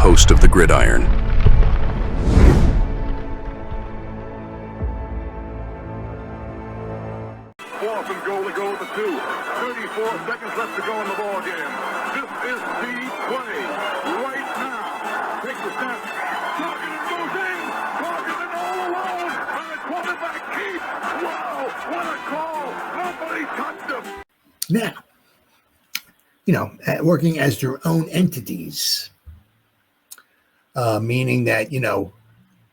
host of the Gridiron. Fourth and goal to go with the 2. 34 seconds left to go in the ball game. This is the play right now. Takes the snap. Targeted goes in. Targeted all alone. And the quarterback keeps. Wow, what a call. Nobody touched him. Now, working as their own entities, meaning that,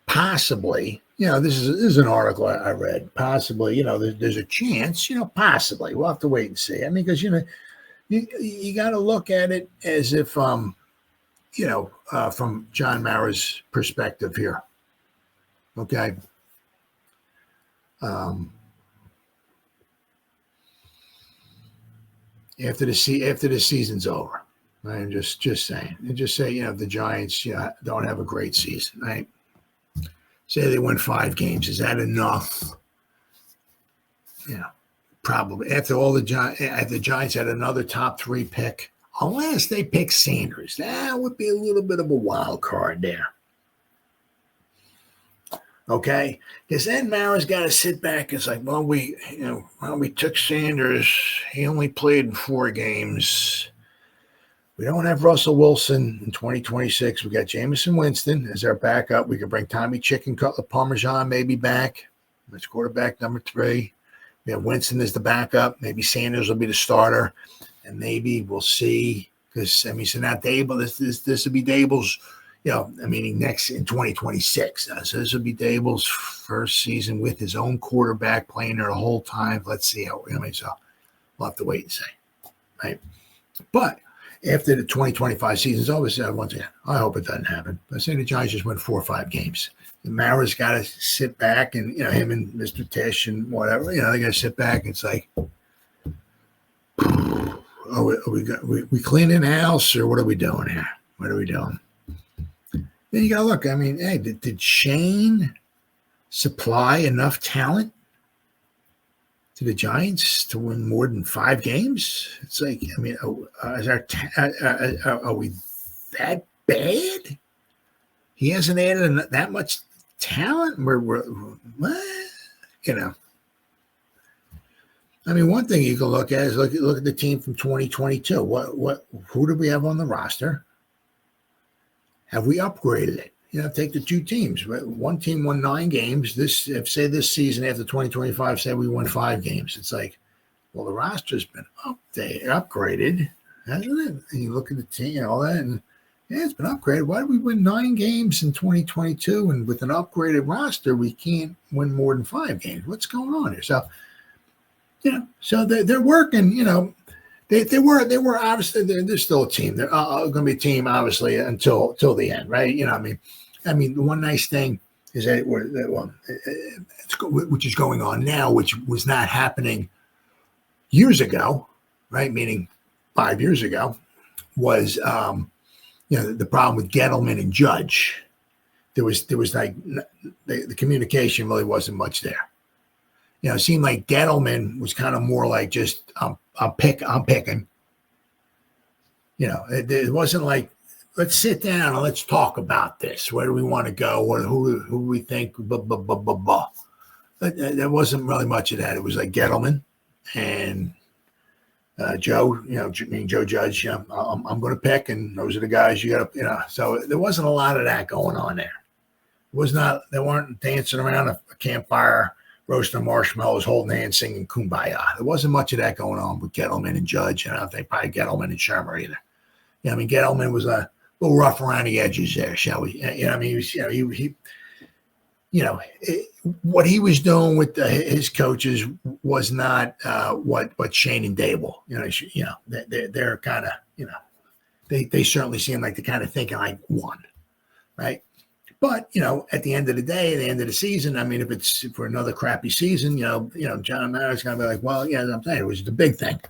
possibly, this is an article I read, possibly, there's a chance, possibly, we'll have to wait and see. I mean, because, you got to look at it as if, from John Mara's perspective here. Okay. After the season's over, right? I'm just saying, and just say, the Giants, don't have a great season, right? Say they win 5 games. Is that enough? Probably. After the Giants had another top 3 pick, unless they pick Sanders, that would be a little bit of a wild card there. Okay, because then Mara's got to sit back. It's like, we took Sanders. He only played in 4 games. We don't have Russell Wilson in 2026. We got Jameson Winston as our backup. We could bring Tommy Chicken Cutler Parmesan maybe back. That's quarterback number 3. We have Winston as the backup. Maybe Sanders will be the starter, and maybe we'll see. Because so now Daboll, this will be Daboll's. Next in 2026. So this will be Daboll's first season with his own quarterback playing there the whole time. Let's see how. So we'll have to wait and see, right? But after the 2025 season's over, once again, I hope it doesn't happen. Let's say the Giants just win 4 or 5 games. And Mara's got to sit back, and him and Mr. Tisch and whatever. They got to sit back. And it's like, we cleaning house, or what are we doing here? What are we doing? Then you got to look. Hey, did Shane supply enough talent to the Giants to win more than 5 games? It's like, are we that bad? He hasn't added that much talent. We're what? One thing you can look at is look at the team from 2022. Who do we have on the roster? Have we upgraded it? Take the 2 teams. One team won 9 games. This season after 2025, say we won 5 games. It's like, well, the roster's been upgraded, hasn't it? And you look at the team and all that, and it's been upgraded. Why did we win 9 games in 2022? And with an upgraded roster, we can't win more than 5 games. What's going on here? So, so they're working, They were obviously they're still a team. They're going to be a team obviously until the end, right? The one nice thing is that which is going on now, which was not happening years ago, right? Meaning 5 years ago, was the problem with Gettleman and Judge. There was like the communication really wasn't much there. It seemed like Gettleman was kind of more like just I'm picking. It wasn't like, let's sit down and let's talk about this. Where do we want to go? Who we think? Blah, blah, blah, blah, blah. There wasn't really much of that. It was like Gettleman and Joe. Joe Judge. I'm going to pick, and those are the guys you got to. So there wasn't a lot of that going on there. It was not. They weren't dancing around a campfire, roasting marshmallows, holding hands, singing Kumbaya. There wasn't much of that going on with Gettleman and Judge, and I don't think probably Gettleman and Shermer either. Gettleman was a little rough around the edges there, shall we? What he was doing with his coaches was not what Schoen and Daboll. They're kind of, they certainly seem like they're kind of thinking like one, right? But, at the end of the day, at the end of the season, if it's for another crappy season, John Mara's going to be like, well, yeah, I'm saying it was the big thing.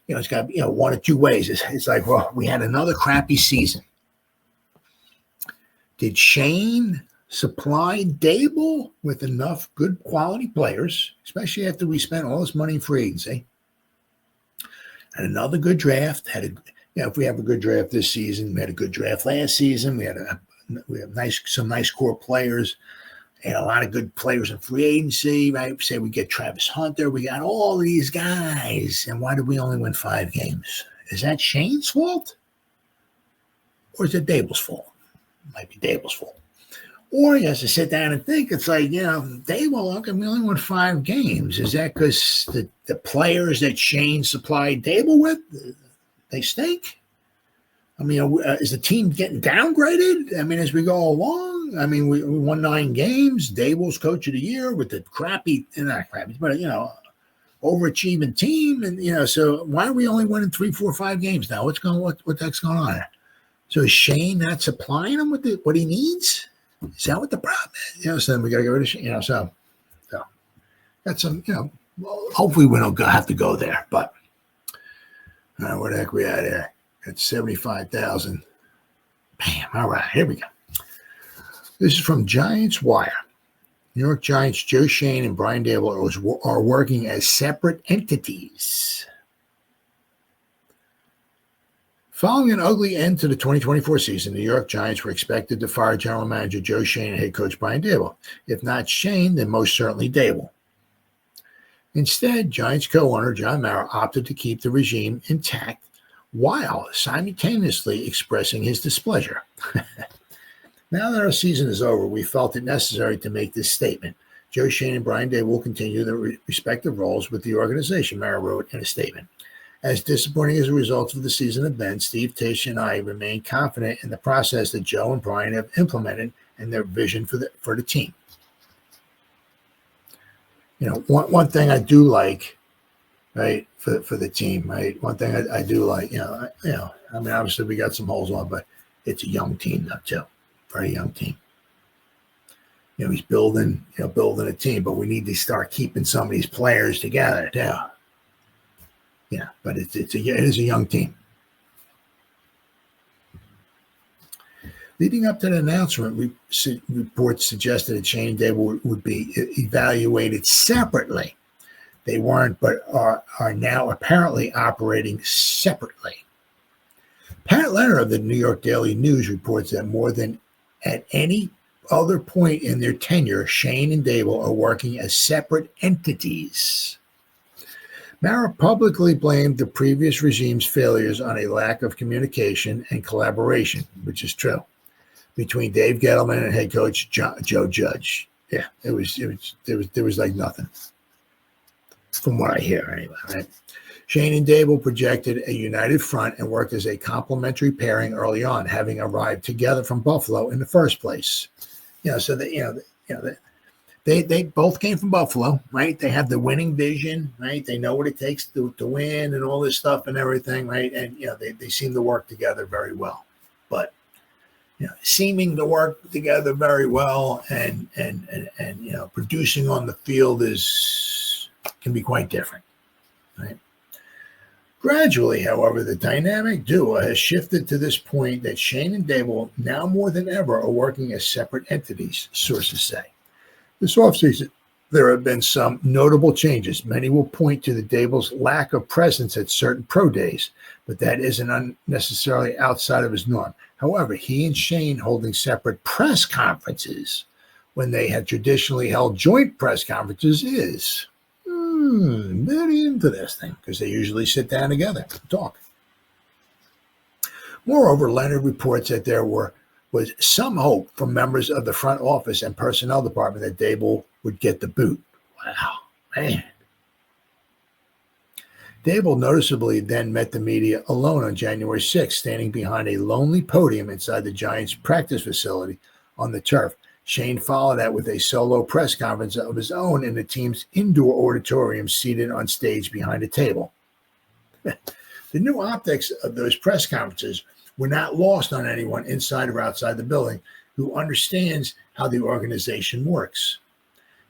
It's got to be, one or two ways. It's like, well, we had another crappy season. Did Shane supply Daboll with enough good quality players, especially after we spent all this money in free agency? Had another good draft, if we have a good draft this season, we had a good draft last season. We have some nice core players and a lot of good players in free agency, right? Say we get Travis Hunter, we got all these guys, and why did we only win 5 games? Is that Shane's fault, or is it Daboll's fault? It might be Daboll's fault. Or he has to sit down and think. It's like, Daboll, okay, we only won 5 games. Is that because the players that Shane supplied Daboll with, they stink? I mean, is the team getting downgraded? I mean, as we go along, I mean, we won 9 games. Daboll's coach of the year with the not crappy, but, overachieving team. And, so why are we only winning 3, 4, 5 games now? What the heck's going on? So is Shane not supplying him with what he needs? Is that what the problem is? So then we got to get rid of Shane, so got some, hopefully we don't have to go there, but where the heck we at here? At 75,000. Bam. All right, here we go. This is from Giants Wire. New York Giants Joe Schoen and Brian Daboll are working as separate entities. Following an ugly end to the 2024 season, the New York Giants were expected to fire general manager Joe Schoen and head coach Brian Daboll. If not Schoen, then most certainly Daboll. Instead, Giants co-owner John Mara opted to keep the regime intact while simultaneously expressing his displeasure. Now that our season is over, we felt it necessary to make this statement. Joe Schoen and Brian Daboll will continue their respective roles with the organization, Mara wrote in a statement. As disappointing as a result of the season have been, Steve, Tisch, and I remain confident in the process that Joe and Brian have implemented and their vision for the team. One thing I do like, right, for the team, right? One thing I do like, I mean, obviously we got some holes on, but it's a young team now too, very young team. He's building a team, but we need to start keeping some of these players together too. Yeah, but it is a young team. Leading up to the announcement, reports suggested that Shane and Daboll would be evaluated separately. They weren't, but are now apparently operating separately. Pat Leonard of the New York Daily News reports that more than at any other point in their tenure, Shane and Daboll are working as separate entities. Mara publicly blamed the previous regime's failures on a lack of communication and collaboration, which is true, between Dave Gettleman and head coach Joe Judge. Yeah, there was like nothing, from what I hear anyway. Right? Shane and Daboll projected a united front and worked as a complementary pairing early on, having arrived together from Buffalo in the first place. So that They both came from Buffalo, right? They have the winning vision, right? They know what it takes to win and all this stuff and everything, right? And they seem to work together very well. But seeming to work together very well and producing on the field can be quite different, right? Gradually, however, the dynamic duo has shifted to this point that Shane and Daboll, now more than ever, are working as separate entities, sources say. This offseason, there have been some notable changes. Many will point to the Daboll's lack of presence at certain pro days, but that isn't unnecessarily outside of his norm. However, he and Shane holding separate press conferences when they had traditionally held joint press conferences is very interesting because they usually sit down together and talk. Moreover, Leonard reports that there was some hope from members of the front office and personnel department that Daboll would get the boot. Wow, man. Daboll noticeably then met the media alone on January 6th, standing behind a lonely podium inside the Giants' practice facility on the turf. Shane followed that with a solo press conference of his own in the team's indoor auditorium, seated on stage behind a table. The new optics of those press conferences were not lost on anyone inside or outside the building who understands how the organization works.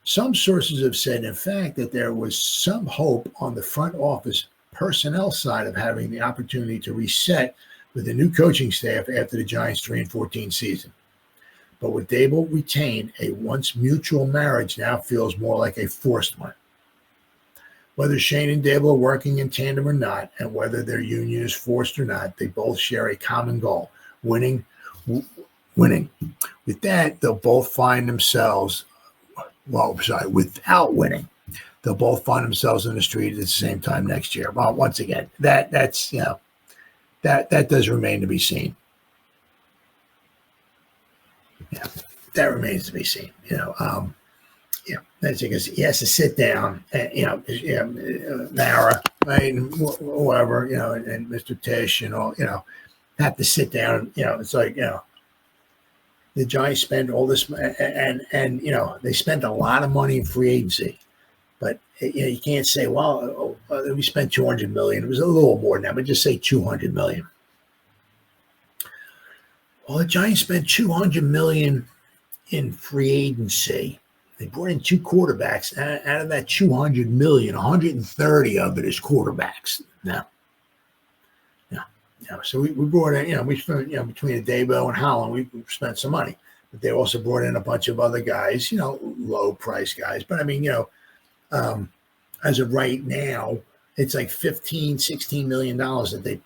Some sources have said, in fact, that there was some hope on the front office personnel side of having the opportunity to reset with a new coaching staff after the Giants' 3-14 season. But with Daboll retained, a once mutual marriage now feels more like a forced one. Whether Schoen and Daboll are working in tandem or not, and whether their union is forced or not, they both share a common goal: winning. Winning. With that, they'll both find themselves, without winning, they'll both find themselves in the street at the same time next year. Well, once again, that's that does remain to be seen. Yeah, that remains to be seen. That's because he has to sit down and Mara, right, and whoever, and Mr. Tisch, and all, have to sit down. It's like, the Giants spend all this, and they spent a lot of money in free agency, but you can't say, well, we spent $200 million. It was a little more than that, but just say $200 million. Well, the Giants spent $200 million in free agency. They brought in 2 quarterbacks. Out of that $200 million, 130 of it is quarterbacks. No. So we brought in, we spent, between Daboll and Holland, we spent some money. But they also brought in a bunch of other guys, low price guys. But I mean, as of right now, it's like $15-16 million that they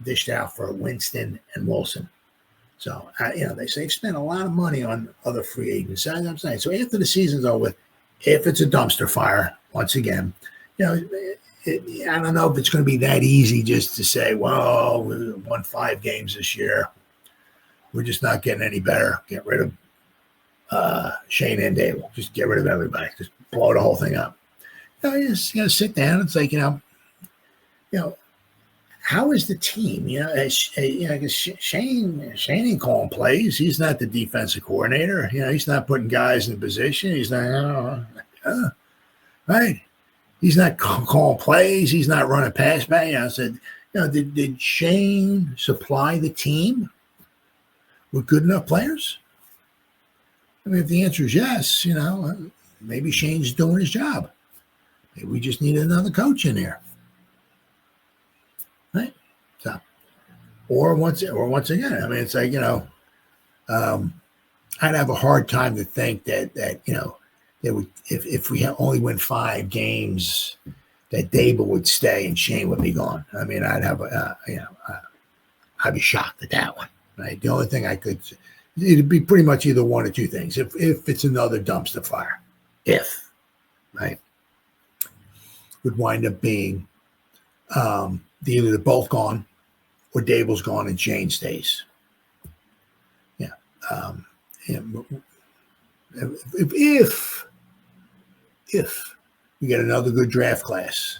dished out for Winston and Wilson. So, they say they've spent a lot of money on other free agents. As I'm saying, so after the season's over with, if it's a dumpster fire, once again, I don't know if it's going to be that easy just to say, well, we won 5 games this year. We're just not getting any better. Get rid of Schoen and Daboll. Just get rid of everybody. Just blow the whole thing up. You just sit down. It's like, how is the team? Because Schoen ain't calling plays. He's not the defensive coordinator. He's not putting guys in position. He's not, right. He's not calling plays. He's not running pass back. I said, did Schoen supply the team with good enough players? I mean, if the answer is yes, maybe Schoen's doing his job. Maybe we just need another coach in there, right? So, or once again, I mean, it's like I'd have a hard time to think that they would, if we only win 5 games, that Daboll would stay and Schoen would be gone. I mean, I'd have I'd be shocked at that one. Right? The only thing it'd be pretty much either one or two things. If it's another dumpster fire, right, would wind up being either they're both gone or Daboll's gone and Schoen stays. Yeah. If we get another good draft class,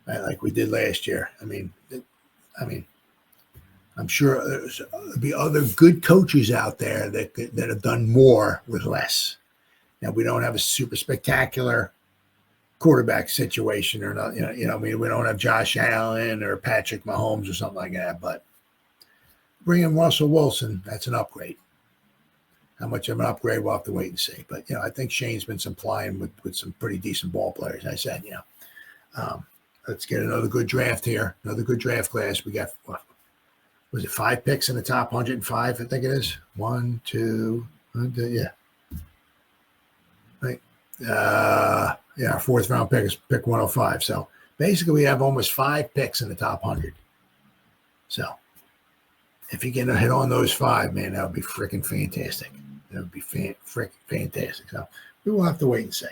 right, like we did last year, I mean, I'm sure there'll be other good coaches out there that have done more with less. Now, we don't have a super spectacular quarterback situation or not. I mean, we don't have Josh Allen or Patrick Mahomes or something like that. But bringing Russell Wilson, that's an upgrade. How much of an upgrade, we'll have to wait and see. But, I think Shane's been supplying with some pretty decent ball players. I said, let's get another good draft here, another good draft class. We got, was it 5 picks in the top 105? I think it is. 1, 2, yeah. Right. 4th round pick is pick 105. So basically we have almost 5 picks in the top 100. So if you can hit on those 5, man, that would be freaking fantastic. That would be freaking fantastic. So we will have to wait and see.